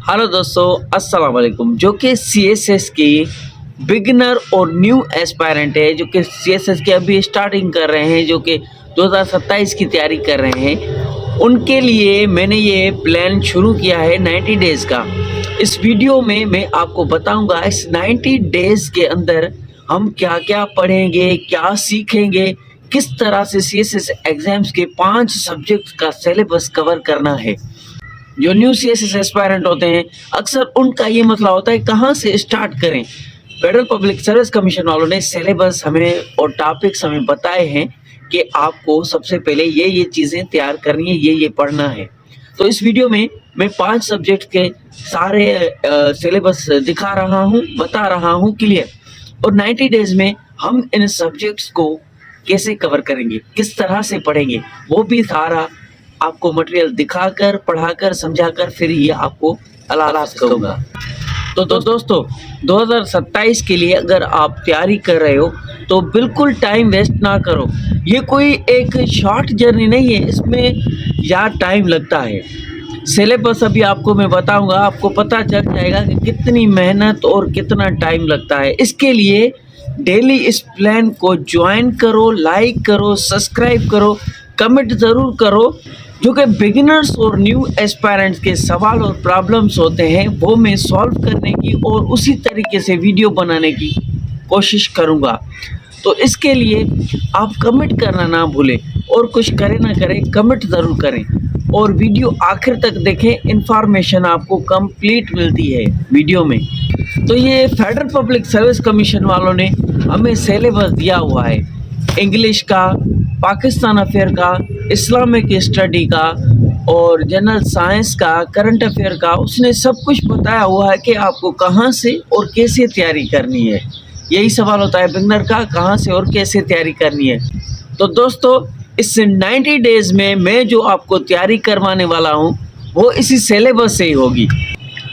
Hello दोस्तों, अस्सलाम वालेकुम। जो कि सीएसएस की बिगिनर और न्यू एस्पायरेंट है, जो कि सीएसएस की अभी स्टार्टिंग कर रहे हैं, जो कि 2027 की तैयारी कर रहे हैं, उनके लिए मैंने ये प्लान शुरू किया है 90 डेज़ का। इस वीडियो में मैं आपको बताऊंगा इस 90 डेज़ के अंदर हम क्या-क्या पढ़ेंगे, क्या सीखेंगे, किस तरह से सीएसएस एग्ज़ाम्स के 5 सब्जेक्ट्स का सिलेबस कवर करना है। जो न्यू सीएसएस एस्पायरेंट होते हैं, अक्सर उनका ये मसला होता है कहाँ से स्टार्ट करें। फेडरल पब्लिक सर्विस कमीशन वालों ने सिलेबस हमें और टॉपिक्स हमें बताए हैं कि आपको सबसे पहले ये चीज़ें तैयार करनी है, ये पढ़ना है। तो इस वीडियो में मैं 5 सब्जेक्ट के सारे सिलेबस दिखा रहा हूँ, बता रहा हूँ क्लियर। और 90 डेज़ में हम इन सब्जेक्ट्स को कैसे कवर करेंगे, किस तरह से पढ़ेंगे, वो भी सारा आपको मटेरियल दिखाकर, पढ़ाकर, समझाकर फिर ये आपको अलाहाबाद करूँगा। तो दोस्तों 2027 के लिए अगर आप तैयारी कर रहे हो तो बिल्कुल टाइम वेस्ट ना करो। ये कोई एक शॉर्ट जर्नी नहीं है, इसमें यार टाइम लगता है। सिलेबस अभी आपको मैं बताऊंगा, आपको पता चल जाएगा कि कितनी मेहनत और कितना टाइम लगता है। इसके लिए डेली इस प्लान को ज्वाइन करो, लाइक करो, सब्सक्राइब करो, कमेंट ज़रूर करो। जो कि बिगिनर्स और न्यू एस्पायरेंट्स के सवाल और प्रॉब्लम्स होते हैं वो मैं सॉल्व करने की और उसी तरीके से वीडियो बनाने की कोशिश करूँगा। तो इसके लिए आप कमेंट करना ना भूलें, और कुछ करें ना करें कमेंट ज़रूर करें और वीडियो आखिर तक देखें। इन्फॉर्मेशन आपको कंप्लीट मिलती है वीडियो में। तो ये फेडरल पब्लिक सर्विस कमीशन वालों ने हमें सिलेबस दिया हुआ है, इंग्लिश का, पाकिस्तान अफेयर का, इस्लामिक स्टडी का और जनरल साइंस का, करंट अफेयर का। उसने सब कुछ बताया हुआ है कि आपको कहाँ से और कैसे तैयारी करनी है। यही सवाल होता है बिगनर का, कहाँ से और कैसे तैयारी करनी है। तो दोस्तों इस 90 डेज़ में मैं जो आपको तैयारी करवाने वाला हूँ वो इसी सिलेबस से ही होगी।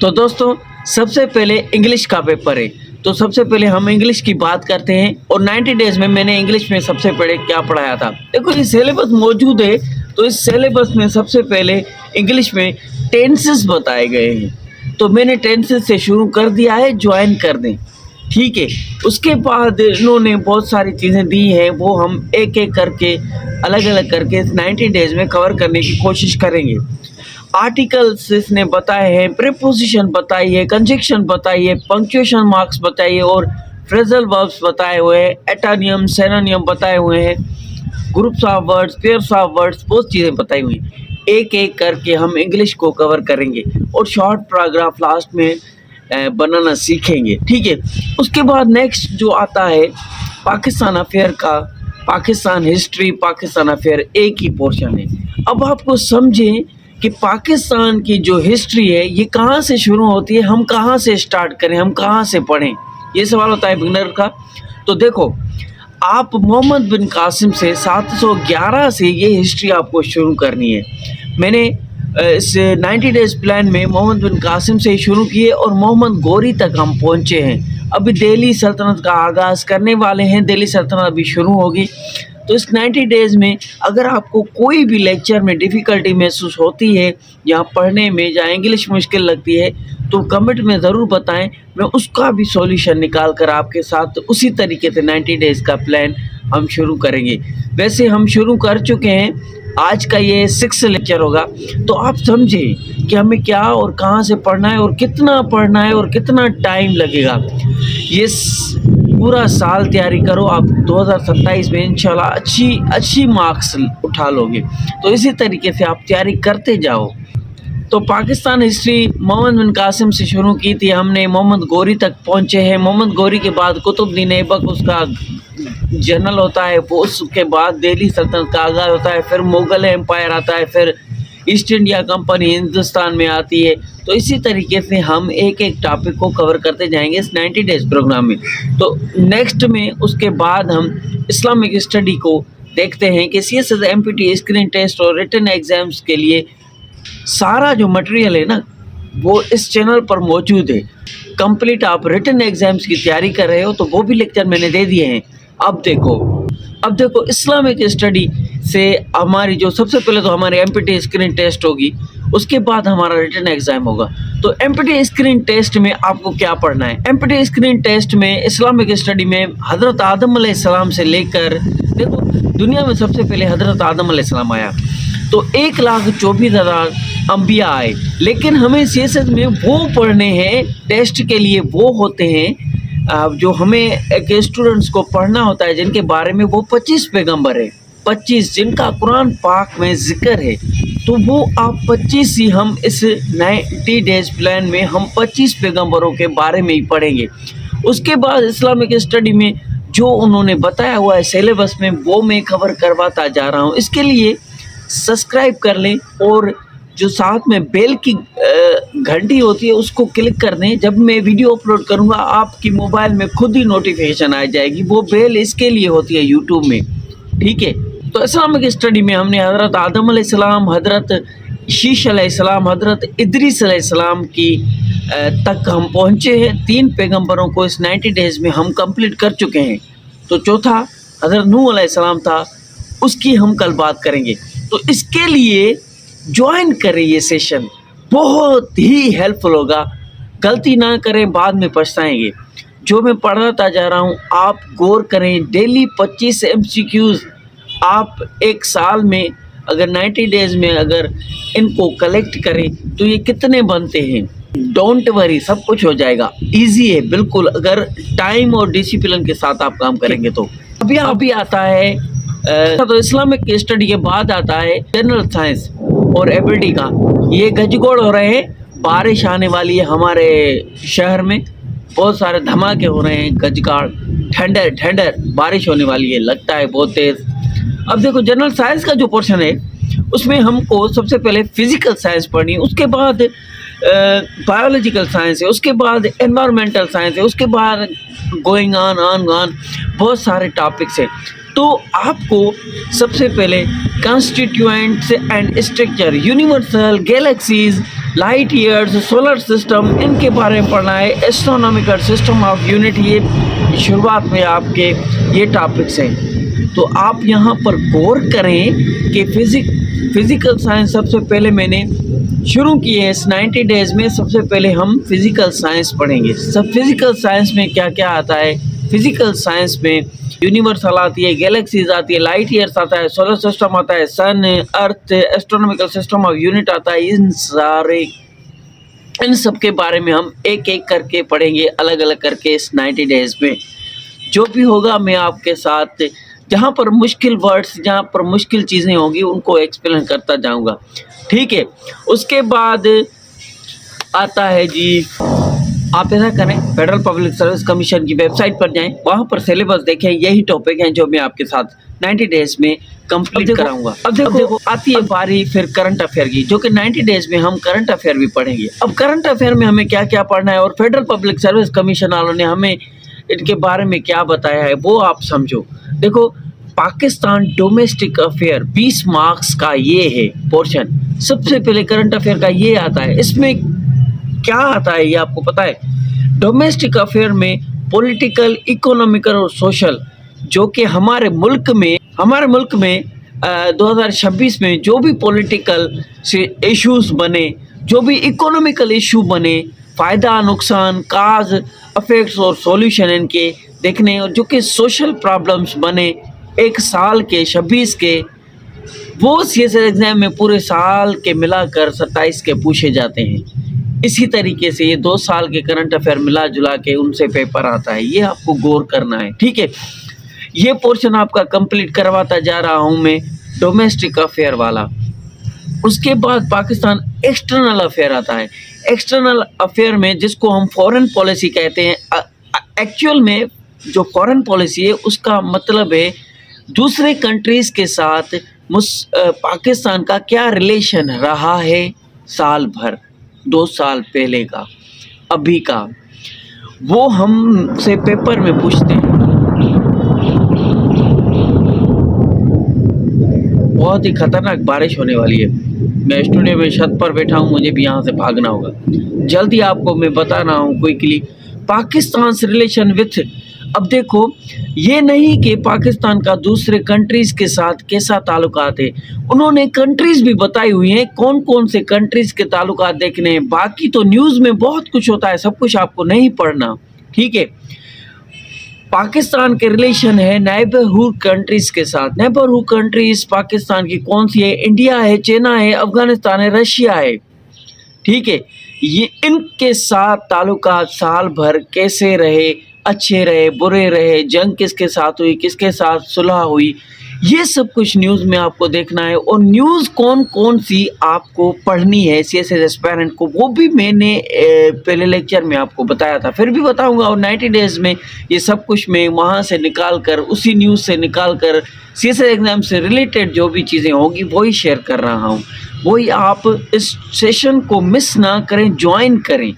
तो दोस्तों सबसे पहले इंग्लिश का पेपर है, तो सबसे पहले हम इंग्लिश की बात करते हैं। और 90 डेज़ में मैंने इंग्लिश में सबसे पहले क्या पढ़ाया था, देखो ये सिलेबस मौजूद है। तो इस सिलेबस में सबसे पहले इंग्लिश में टेंसेस बताए गए हैं, तो मैंने टेंसेस से शुरू कर दिया है, ज्वाइन कर दें, ठीक है। उसके बाद इन्होंने बहुत सारी चीज़ें दी हैं, वो हम एक एक करके अलग अलग करके 90 डेज़ में कवर करने की कोशिश करेंगे। आर्टिकल्स इसने बताए हैं, प्रीपोजिशन बताई है, कंजक्शन बताई है, पंक्चुएशन मार्क्स बताइए और फ्रेजल वर्ब्स बताए हुए हैं, एटोनियम, सिनोनियम बताए हुए हैं, groups of words, pairs of words, बहुत चीज़ें बताई हुई हैं। एक एक करके हम इंग्लिश को कवर करेंगे और शॉर्ट पैराग्राफ लास्ट में बनाना सीखेंगे, ठीक है। उसके बाद नेक्स्ट जो आता है पाकिस्तान अफेयर का, पाकिस्तान हिस्ट्री, पाकिस्तान अफेयर एक ही पोर्शन है। अब आपको समझें कि पाकिस्तान की जो हिस्ट्री है ये कहाँ से शुरू होती है, हम कहाँ से स्टार्ट करें, हम कहाँ से पढ़ें, ये सवाल होता है बिगिनर का। तो देखो आप मोहम्मद बिन कासिम से 711 से ये हिस्ट्री आपको शुरू करनी है। मैंने इस 90 डेज़ प्लान में मोहम्मद बिन कासिम से शुरू किए और मोहम्मद गौरी तक हम पहुँचे हैं। अभी दिल्ली सल्तनत का आगाज़ करने वाले हैं, दिल्ली सल्तनत अभी शुरू होगी। तो इस 90 डेज़ में अगर आपको कोई भी लेक्चर में डिफ़िकल्टी महसूस होती है या पढ़ने में, या इंग्लिश मुश्किल लगती है, तो कमेंट में ज़रूर बताएं, मैं उसका भी सॉल्यूशन निकाल कर आपके साथ उसी तरीके से 90 डेज़ का प्लान हम शुरू करेंगे। वैसे हम शुरू कर चुके हैं, आज का ये 6 लेक्चर होगा। तो आप समझें कि हमें क्या और कहाँ से पढ़ना है और कितना पढ़ना है और कितना टाइम लगेगा। ये पूरा साल तैयारी करो, आप 2027 में इंशाल्लाह अच्छी मार्क्स उठा लोगे। तो इसी तरीके से आप तैयारी करते जाओ। तो पाकिस्तान हिस्ट्री मोहम्मद बिन कासिम से शुरू की थी हमने, मोहम्मद गौरी तक पहुँचे हैं। मोहम्मद गौरी के बाद कुतुबुद्दीन ऐबक उसका जनरल होता है, वो उसके बाद दिल्ली सल्तनत का आगाज़ होता है, फिर मुग़ल एम्पायर आता है, फिर ईस्ट इंडिया कंपनी हिंदुस्तान में आती है। तो इसी तरीके से हम एक एक टॉपिक को कवर करते जाएंगे इस 90 डेज़ प्रोग्राम में। तो नेक्स्ट में उसके बाद हम इस्लामिक स्टडी को देखते हैं कि सीएसएस एमपीटी स्क्रीन टेस्ट और रिटन एग्ज़ाम्स के लिए सारा जो मटेरियल है ना वो इस चैनल पर मौजूद है। कंप्लीट आप रिटन एग्ज़ाम्स की तैयारी कर रहे हो तो वो भी लेक्चर मैंने दे दिए हैं। अब देखो इस्लामिक स्टडी से हमारी जो सबसे पहले तो हमारी एमपीटी स्क्रीन टेस्ट होगी, उसके बाद हमारा रिटन एग्ज़ाम होगा। तो एमपीटी स्क्रीन टेस्ट में आपको क्या पढ़ना है? एमपीटी स्क्रीन टेस्ट में इस्लामिक स्टडी में हज़रत आदम अलैहिस्सलाम से लेकर, देखो दुनिया में सबसे पहले हज़रत आदम अलैहिस्सलाम आया, तो 1,24,000 अंबिया आए, लेकिन हमें सीएसएस में वो पढ़ने हैं टेस्ट के लिए, वो होते हैं जो हमें एक स्टूडेंट्स को पढ़ना होता है जिनके बारे में वो 25 पैगंबर है, 25 जिनका कुरान पाक में जिक्र है। तो वो आप 25 ही हम इस 90 डेज प्लान में हम 25 पैगंबरों के बारे में ही पढ़ेंगे। उसके बाद इस्लामिक स्टडी में जो उन्होंने बताया हुआ है सिलेबस में, वो मैं कवर करवाता जा रहा हूँ। इसके लिए सब्सक्राइब कर लें और जो साथ में बेल की घंटी होती है उसको क्लिक कर दें। जब मैं वीडियो अपलोड करूँगा आपकी मोबाइल में खुद ही नोटिफिकेशन आ जाएगी। वो बेल इसके लिए होती है यूट्यूब में, ठीक है। तो इस्लामिक स्टडी में हमने हज़रत आदम अलैहिस्सलाम, हज़रत शीश अलैहिस्सलाम, हज़रत इदरीस अलैहिस्सलाम की तक हम पहुँचे हैं। 3 पैगंबरों को इस 90 डेज़ में हम कंप्लीट कर चुके हैं। तो चौथा हज़रत नूह अलैहिस्सलाम था, उसकी हम कल बात करेंगे। तो इसके लिए ज्वाइन करें ये सेशन, बहुत ही हेल्पफुल होगा। गलती ना करें, बाद में पछताएंगे। जो मैं पढ़ाता जा रहा हूँ आप गौर करें। डेली 25 MCQs आप एक साल में अगर 90 डेज़ में अगर इनको कलेक्ट करें तो ये कितने बनते हैं। डोंट वरी, सब कुछ हो जाएगा, इजी है बिल्कुल, अगर टाइम और डिसिप्लिन के साथ आप काम करेंगे तो। अभी आता है तो इस्लामिक स्टडी के बाद आता है जनरल साइंस और एबिलिटी का। ये गजगोड़ हो रहे हैं, बारिश आने वाली है हमारे शहर में, बहुत सारे धमाके हो रहे हैं, गजगाड़, ठंडर बारिश होने वाली है, लगता है बहुत तेज़। अब देखो जनरल साइंस का जो पोर्शन है उसमें हमको सबसे पहले फिजिकल साइंस पढ़नी है, उसके बाद बायोलॉजिकल साइंस है, उसके बाद एनवायरमेंटल साइंस है, उसके बाद गोइंग ऑन बहुत सारे टॉपिक्स हैं। तो आपको सबसे पहले constituents and structure, universal, galaxies, light years, solar system, इनके बारे में पढ़ना है। एस्ट्रोनॉमिकल सिस्टम ऑफ यूनिट, ये शुरुआत में आपके ये टॉपिक्स हैं। तो आप यहाँ पर गौर करें कि फिज़िकल साइंस सबसे पहले मैंने शुरू की है इस 90 डेज़ में। सबसे पहले हम फिज़िकल साइंस पढ़ेंगे। सब फिज़िकल साइंस में क्या क्या आता है? फिज़िकल साइंस में यूनिवर्सल आती है, गैलेक्सीज आती है, लाइट ईयर्स आता है, सोलर सिस्टम आता है, सन, अर्थ, एस्ट्रोनॉमिकल सिस्टम ऑफ यूनिट आता है। इन सब के बारे में हम एक एक करके पढ़ेंगे, अलग अलग करके इस 90 डेज़ में। जो भी होगा मैं आपके साथ, जहाँ पर मुश्किल वर्ड्स, जहाँ पर मुश्किल चीज़ें होंगी उनको एक्सप्लेन करता जाऊँगा, ठीक है। उसके बाद आता है जी, आप ऐसा करें, फेडरल पब्लिक सर्विस कमीशन की वेबसाइट पर जाएं, वहाँ पर सिलेबस देखें। यही टॉपिक हैं जो मैं आपके साथ 90 डेज़ में कंप्लीट कराऊंगा। अब देखो आती है बारी फिर करंट अफेयर की, जो कि 90 डेज़ में हम करंट अफेयर भी पढ़ेंगे। अब करंट अफेयर में हमें क्या क्या पढ़ना है और फेडरल पब्लिक सर्विस कमीशन वालों ने हमें इनके बारे में क्या बताया है वो आप समझो। देखो पाकिस्तान डोमेस्टिक अफेयर 20 मार्क्स का ये है पोर्शन। सबसे पहले करंट अफेयर का ये आता है। इसमें क्या आता है ये आपको पता है? डोमेस्टिक अफेयर में पॉलिटिकल, इकोनॉमिकल और सोशल, जो कि हमारे मुल्क में 2026 में जो भी पॉलिटिकल से इश्यूज बने, जो भी इकोनॉमिकल इशू बने, फ़ायदा, नुकसान, काज, अफेक्ट्स और सॉल्यूशन इनके देखने, और जो कि सोशल प्रॉब्लम्स बने एक साल के 26 के, वो सीएसएस एग्ज़ाम में पूरे साल के मिलाकर 27 के पूछे जाते हैं। इसी तरीके से ये 2 साल के करंट अफेयर मिला जुला के उनसे पेपर आता है, ये आपको गौर करना है, ठीक है। ये पोर्शन आपका कंप्लीट करवाता जा रहा हूँ मैं, डोमेस्टिक अफेयर वाला। उसके बाद पाकिस्तान एक्सटर्नल अफेयर आता है। एक्सटर्नल अफेयर में जिसको हम फॉरेन पॉलिसी कहते हैं, एक्चुअल में जो फॉरेन पॉलिसी है उसका मतलब है दूसरे कंट्रीज़ के साथ पाकिस्तान का क्या रिलेशन रहा है साल भर, 2 साल पहले का, अभी का, वो हमसे पेपर में पूछते हैं। बहुत ही खतरनाक बारिश होने वाली है। मैं स्टूडियो में छत पर बैठा हूँ, मुझे भी यहाँ से भागना होगा। जल्दी आपको मैं बता रहा हूँ क्विकली, पाकिस्तान रिलेशन विथ अब देखो, ये नहीं कि पाकिस्तान का दूसरे कंट्रीज के साथ कैसा ताल्लुकात है, उन्होंने कंट्रीज भी बताई हुई हैं कौन कौन से कंट्रीज के ताल्लुकात देखने हैं। बाकी तो न्यूज़ में बहुत कुछ होता है, सब कुछ आपको नहीं पढ़ना, ठीक है। पाकिस्तान के रिलेशन है नेबरहुड कंट्रीज के साथ। नेबरहुड कंट्रीज पाकिस्तान की कौन सी है? इंडिया है, चाइना है, अफगानिस्तान है, रशिया है, ठीक है। ये इनके साथ ताल्लुकात साल भर कैसे रहे, अच्छे रहे, बुरे रहे, जंग किसके साथ हुई, किसके साथ सुलह हुई, ये सब कुछ न्यूज़ में आपको देखना है। और न्यूज़ कौन कौन सी आपको पढ़नी है सीएसएस एस्पायरेंट को, वो भी मैंने पहले लेक्चर में आपको बताया था, फिर भी बताऊंगा। और 90 डेज़ में ये सब कुछ मैं वहाँ से निकाल कर, उसी न्यूज़ से निकाल कर सीएसएस एग्ज़ाम से रिलेटेड जो भी चीज़ें होंगी वही शेयर कर रहा हूँ। वही आप इस सेशन को मिस ना करें, ज्वाइन करें।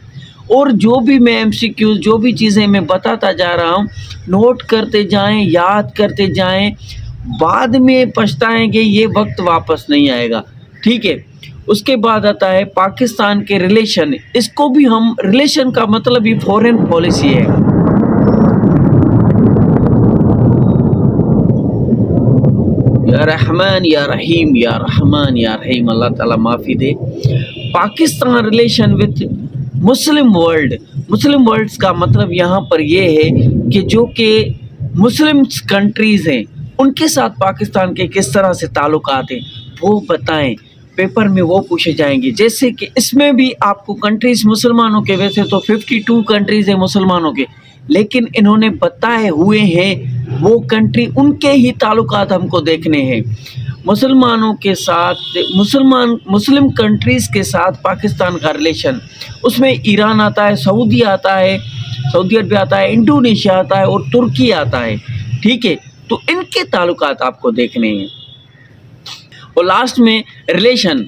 और जो भी मैं एमसीक्यूज, जो भी चीज़ें मैं बताता जा रहा हूँ, नोट करते जाएं, याद करते जाएं। बाद में पछताएंगे, ये वक्त वापस नहीं आएगा, ठीक है। उसके बाद आता है पाकिस्तान के रिलेशन। इसको भी हम, रिलेशन का मतलब ही फॉरेन पॉलिसी है। या रहमान या रहीम, या रहमान या रहीम, अल्लाह ताला माफ़ी दे। Pakistan relation with Muslim world. Muslim worlds का मतलब यहाँ पर ये है कि जो कि मुस्लिम कंट्रीज़ हैं उनके साथ पाकिस्तान के किस तरह से ताल्लुकात हैं वो बताएं। पेपर में वो पूछे जाएंगे। जैसे कि इसमें भी आपको कंट्रीज़ मुसलमानों के, वैसे तो 52 कंट्रीज़ हैं मुसलमानों के, लेकिन इन्होंने बताए हुए हैं वो कंट्री, उनके ही ताल्लुकात हमको देखने हैं। मुसलमानों के साथ, मुस्लिम कंट्रीज़ के साथ पाकिस्तान का रिलेशन, उसमें ईरान आता है, सऊदी आता है, सऊदी अरब आता है, इंडोनेशिया आता है और तुर्की आता है, ठीक है। तो इनके ताल्लुकात आपको देखने हैं। और लास्ट में रिलेशन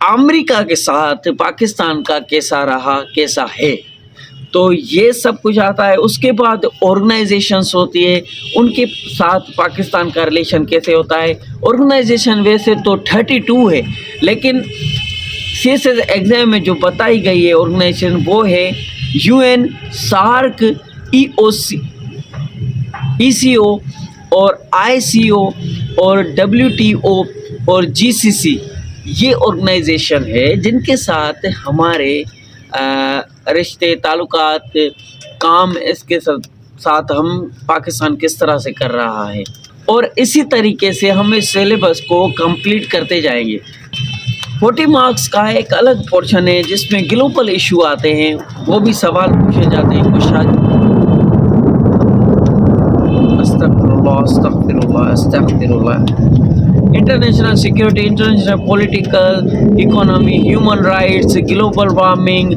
अमेरिका के साथ पाकिस्तान का कैसा रहा, कैसा है, तो ये सब कुछ आता है। उसके बाद ऑर्गेनाइजेशंस होती है, उनके साथ पाकिस्तान का रिलेशन कैसे होता है। ऑर्गेनाइजेशन वैसे तो 32 है, लेकिन सीएसएस एग्ज़ाम में जो बताई गई है ऑर्गेनाइजेशन वो है यूएन, सार्क, ECO और ICO और WTO और GCC। ये ऑर्गेनाइजेशन है जिनके साथ हमारे रिश्ते, ताल्लुकात, काम, इसके साथ हम पाकिस्तान किस तरह से कर रहा है। और इसी तरीके से हम इस सिलेबस को कंप्लीट करते जाएंगे। 40 मार्क्स का एक अलग पोर्शन है जिसमें ग्लोबल इशू आते हैं, वो भी सवाल पूछे जाते हैं कुछ। International security, international political, economy, human rights, global warming,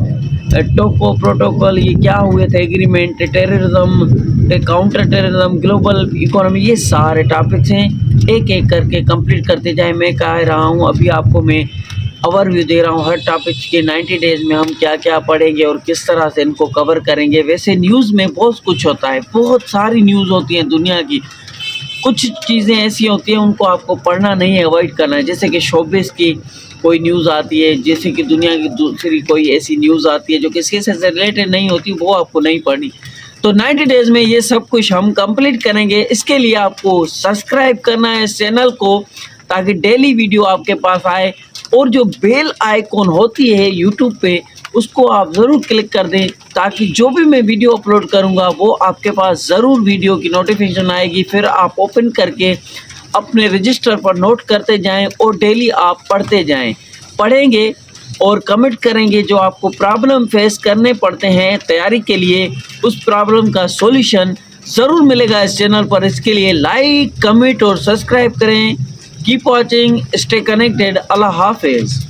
टोको प्रोटोकॉल, ये क्या हुए थे, agreement, terrorism, counter terrorism, global economy, ये सारे टॉपिक्स हैं। एक एक करके कंप्लीट करते जाए। मैं कह रहा हूँ, अभी आपको मैं ओवरव्यू दे रहा हूँ हर टॉपिक्स के। 90 डेज़ में हम क्या क्या पढ़ेंगे और किस तरह से इनको कवर करेंगे। वैसे न्यूज़ में बहुत कुछ होता है, बहुत सारी न्यूज़ होती हैं दुनिया की। कुछ चीज़ें ऐसी होती हैं उनको आपको पढ़ना नहीं है, अवॉइड करना है। जैसे कि शोबिस की कोई न्यूज़ आती है, जैसे कि दुनिया की दूसरी कोई ऐसी न्यूज़ आती है जो किसी से रिलेटेड नहीं होती, वो आपको नहीं पढ़नी। तो 90 डेज़ में ये सब कुछ हम कंप्लीट करेंगे। इसके लिए आपको सब्सक्राइब करना है इस चैनल को, ताकि डेली वीडियो आपके पास आए। और जो बेल आइकॉन होती है यूट्यूब पे, उसको आप ज़रूर क्लिक कर दें, ताकि जो भी मैं वीडियो अपलोड करूँगा वो आपके पास ज़रूर वीडियो की नोटिफिकेशन आएगी। फिर आप ओपन करके अपने रजिस्टर पर नोट करते जाएं और डेली आप पढ़ते जाएं। पढ़ेंगे और कमेंट करेंगे जो आपको प्रॉब्लम फेस करने पड़ते हैं तैयारी के लिए, उस प्रॉब्लम का सॉल्यूशन ज़रूर मिलेगा इस चैनल पर। इसके लिए लाइक, कमेंट और सब्सक्राइब करें। Keep watching, stay connected. Allah हाफिज़।